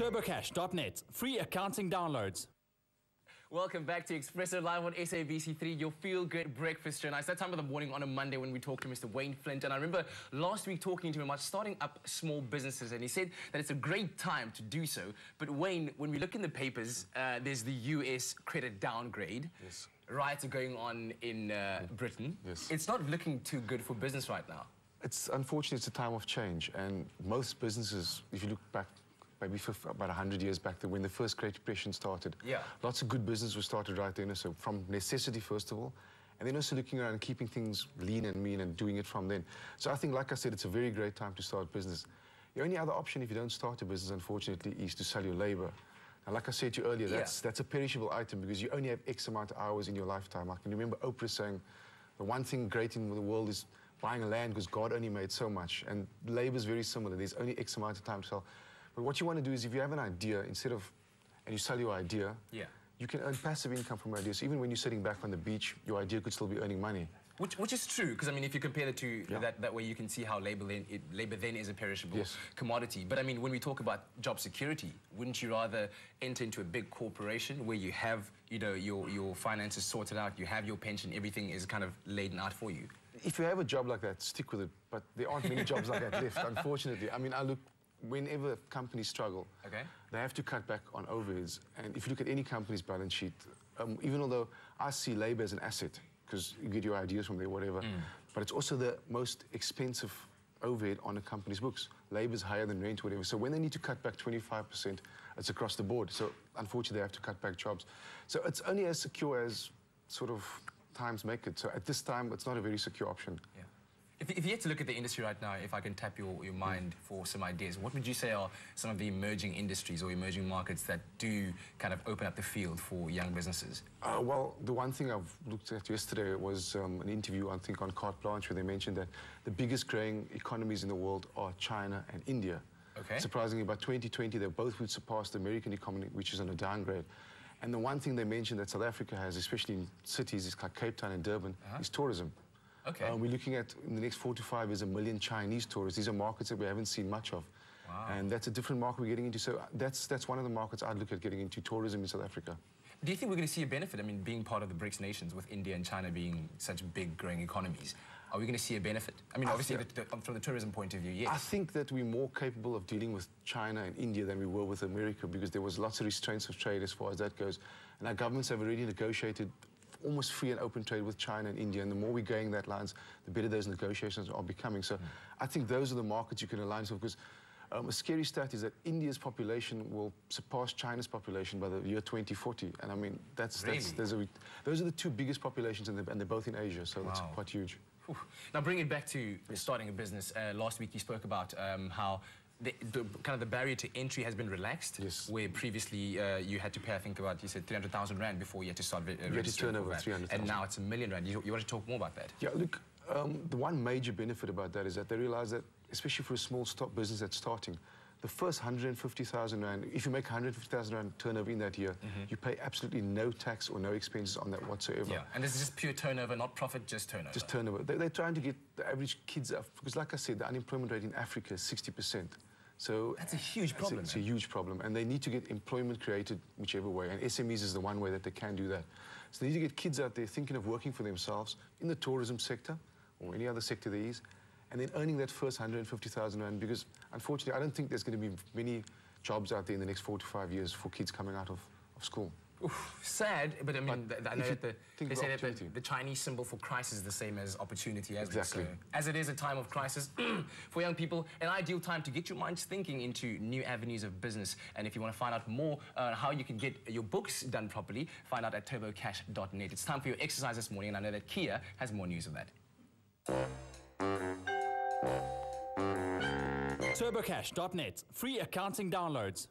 TurboCash.net. Free accounting downloads. Welcome back to Expresso Live on SABC3, your feel-good breakfast show. And it's that time of the morning on a Monday when we talk to Mr. Wayne Flint. And I remember last week talking to him about starting up small businesses, and he said that it's a great time to do so. But Wayne, when we look in the papers, there's the US credit downgrade. Yes. Riots are going on in Britain. Yes. It's not looking too good for business right now. It's unfortunately, it's a time of change, and most businesses, if you look back maybe about 100 years back to when the first Great Depression started, lots of good business was started right then. So from necessity, first of all, and then also looking around and keeping things lean and mean and doing it from then. So I think, like I said, it's a very great time to start business. The only other option if you don't start a business, unfortunately, is to sell your labor. And like I said to you earlier, that's a perishable item because you only have X amount of hours in your lifetime. I can remember Oprah saying, the one thing great in the world is buying a land because God only made so much. And labor is very similar. There's only X amount of time to sell. But what you want to do is if you have an idea, and you sell your idea, you can earn passive income from your idea. So even when you're sitting back on the beach, your idea could still be earning money. Which is true, because I mean, if you compare the two, that way you can see how labor then is a perishable commodity. But I mean, when we talk about job security, wouldn't you rather enter into a big corporation where you have, you know, your finances sorted out, you have your pension, everything is kind of laid out for you? If you have a job like that, stick with it. But there aren't many jobs like that left, unfortunately. I mean, whenever companies struggle, they have to cut back on overheads. And if you look at any company's balance sheet, even although I see labor as an asset, because you get your ideas from there, whatever, but it's also the most expensive overhead on a company's books. Labor is higher than rent, whatever. So when they need to cut back 25%, it's across the board. So unfortunately, they have to cut back jobs. So it's only as secure as sort of times make it. So at this time, it's not a very secure option. Yeah. If you had to look at the industry right now, if I can tap your mind for some ideas, what would you say are some of the emerging industries or emerging markets that do kind of open up the field for young businesses? Well, the one thing I've looked at yesterday was an interview, I think, on Carte Blanche, where they mentioned that the biggest growing economies in the world are China and India. Surprisingly, by 2020, they both would surpass the American economy, which is on a downgrade. And the one thing they mentioned that South Africa has, especially in cities like Cape Town and Durban, is tourism. We're looking at, in the next 4 to 5 years, 1 million Chinese tourists. These are markets that we haven't seen much of. And that's a different market we're getting into. So that's one of the markets I'd look at getting into, tourism in South Africa. Do you think we're going to see a benefit? I mean, being part of the BRICS nations, with India and China being such big growing economies, are we going to see a benefit? I mean, obviously, from the tourism point of view, yes. I think that we're more capable of dealing with China and India than we were with America, because there was lots of restraints of trade as far as that goes. And our governments have already negotiated almost free and open trade with China and India, and the more we're going that lines, the better those negotiations are becoming. So I think those are the markets you can align to, because a scary stat is that India's population will surpass China's population by the year 2040. And I mean, those are the two biggest populations, and they're both in Asia, so that's quite huge. Now, bring it back to starting a business. Last week you spoke about how kind of the barrier to entry has been relaxed, where previously you had to pay, I think you said 300,000 Rand before you had to start registering. You had to turn over 300,000. And now it's $1 million Rand. You want to talk more about that? Yeah, look, the one major benefit about that is that they realize that, especially for a small business that's starting, the first 150,000 Rand, if you make 150,000 Rand turnover in that year, you pay absolutely no tax or no expenses on that whatsoever. Yeah, and this is just pure turnover, not profit, just turnover. Just turnover. They're trying to get the average kids up, because like I said, the unemployment rate in Africa is 60%. So that's a huge problem. It's a huge problem, and they need to get employment created whichever way, and SMEs is the one way that they can do that. So they need to get kids out there thinking of working for themselves in the tourism sector or any other sector there is, and then earning that first 150,000 Rand, because unfortunately I don't think there's going to be many jobs out there in the next 4 to 5 years for kids coming out of school. Oof, sad, but I mean, I know that they say that the Chinese symbol for crisis is the same as opportunity. So, as it is a time of crisis for young people, an ideal time to get your minds thinking into new avenues of business. And if you want to find out more on how you can get your books done properly, find out at TurboCash.net. It's time for your exercise this morning, and I know that Kia has more news of that. TurboCash.net. Free accounting downloads.